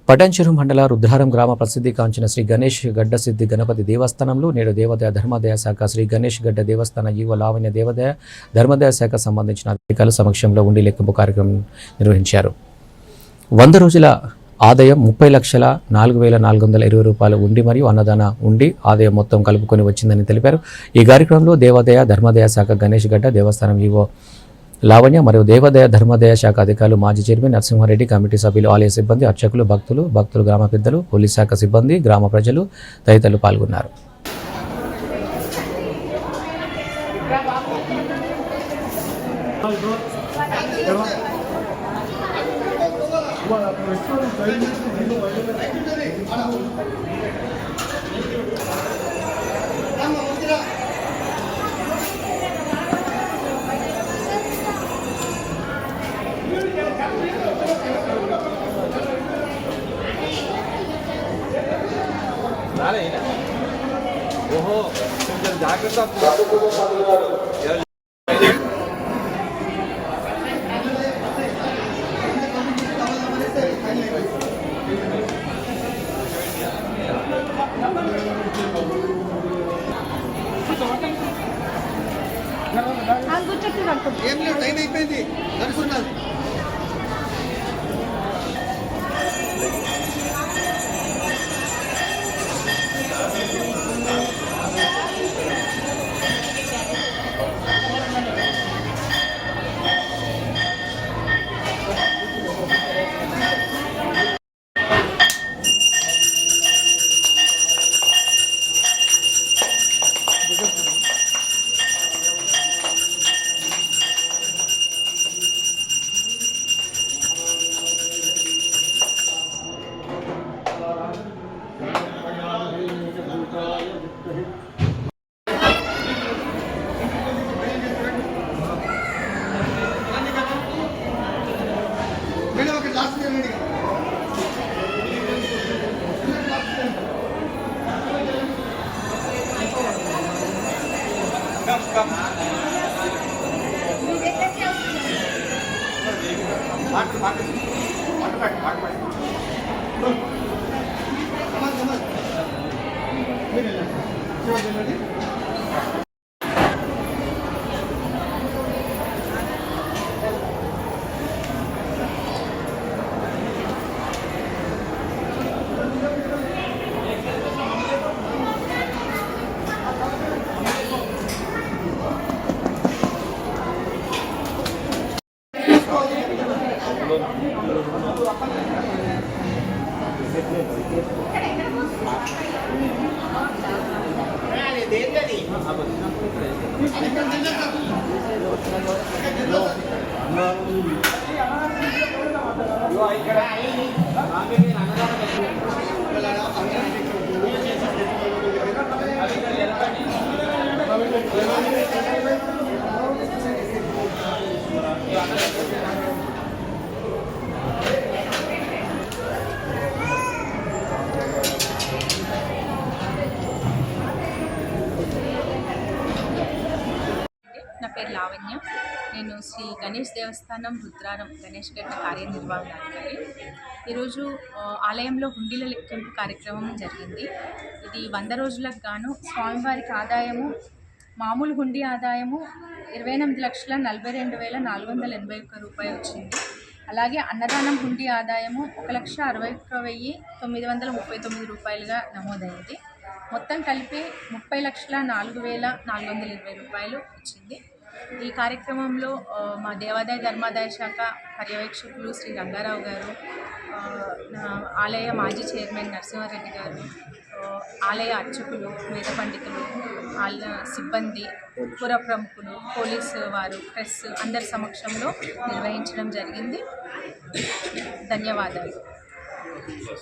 పటాన్చెరు మండల రుద్రారం గ్రామ ప్రసిద్ధిగాంచిన శ్రీ గణేష్ గడ్డ సిద్ధి గణపతి దేవస్థానంలో నేడు దేవాదాయ ధర్మాదాయ శాఖ శ్రీ గణేష్ గడ్డ దేవస్థాన ఈవో లావణ్య దేవాదాయ ధర్మాదాయ శాఖ సంబంధించిన అధికారుల సమక్షంలో ఉండి లెక్కింపు కార్యక్రమం నిర్వహించారు. 100 రోజుల ఆదాయం 30,04,420 రూపాయలు ఉండి మరియు అన్నదాన ఉండి ఆదాయం మొత్తం కలుపుకొని వచ్చిందని తెలిపారు. ఈ కార్యక్రమంలో దేవాదాయ ధర్మాదాయ శాఖ గణేష్ గడ్డ దేవస్థానం ఈవో లావణ్య మరియు దేవాదాయ ధర్మాదాయ శాఖ అధికారులు, మాజీ చైర్మన్ నరసింహారెడ్డి, కమిటీ సభ్యులు, ఆలయ సిబ్బంది, అర్చకులు, భక్తులు, గ్రామ పెద్దలు, పోలీస్ శాఖ సిబ్బంది, గ్రామ ప్రజలు తదితరులు పాల్గొన్నారు. ఓహో కొంచెం జాగ్రత్త. ఏం లేదు, టైం అయిపోయింది. నడుస్తున్నారు. నా పేరు లావణ్య. నేను శ్రీ గణేష్ దేవస్థానం రుద్రారం గణేష్ గడ్డ కార్యనిర్వహణాధికారి. ఈరోజు ఆలయంలో హుండీల లెక్కింపు కార్యక్రమం జరిగింది. ఇది 100 రోజులకు గాను స్వామివారికి ఆదాయము, మామూలు హుండీ ఆదాయము 28,42,481 రూపాయలు వచ్చింది. అలాగే అన్నదానం హుండీ ఆదాయము 1,61,939 రూపాయలుగా నమోదైంది. మొత్తం కలిపి 30,04,420 రూపాయలు వచ్చింది. ఈ కార్యక్రమంలో మా దేవాదాయ ధర్మాదాయ శాఖ పర్యవేక్షకులు శ్రీ రంగారావు గారు, ఆలయ మాజీ చైర్మన్ నరసింహారెడ్డి గారు, ఆలయ అర్చకులు, వేద పండితులు, సిబ్బంది, పుర ప్రముఖులు, పోలీసు వారు, ప్రెస్ అందరి సమక్షంలో నిర్వహించడం జరిగింది. ధన్యవాదాలు.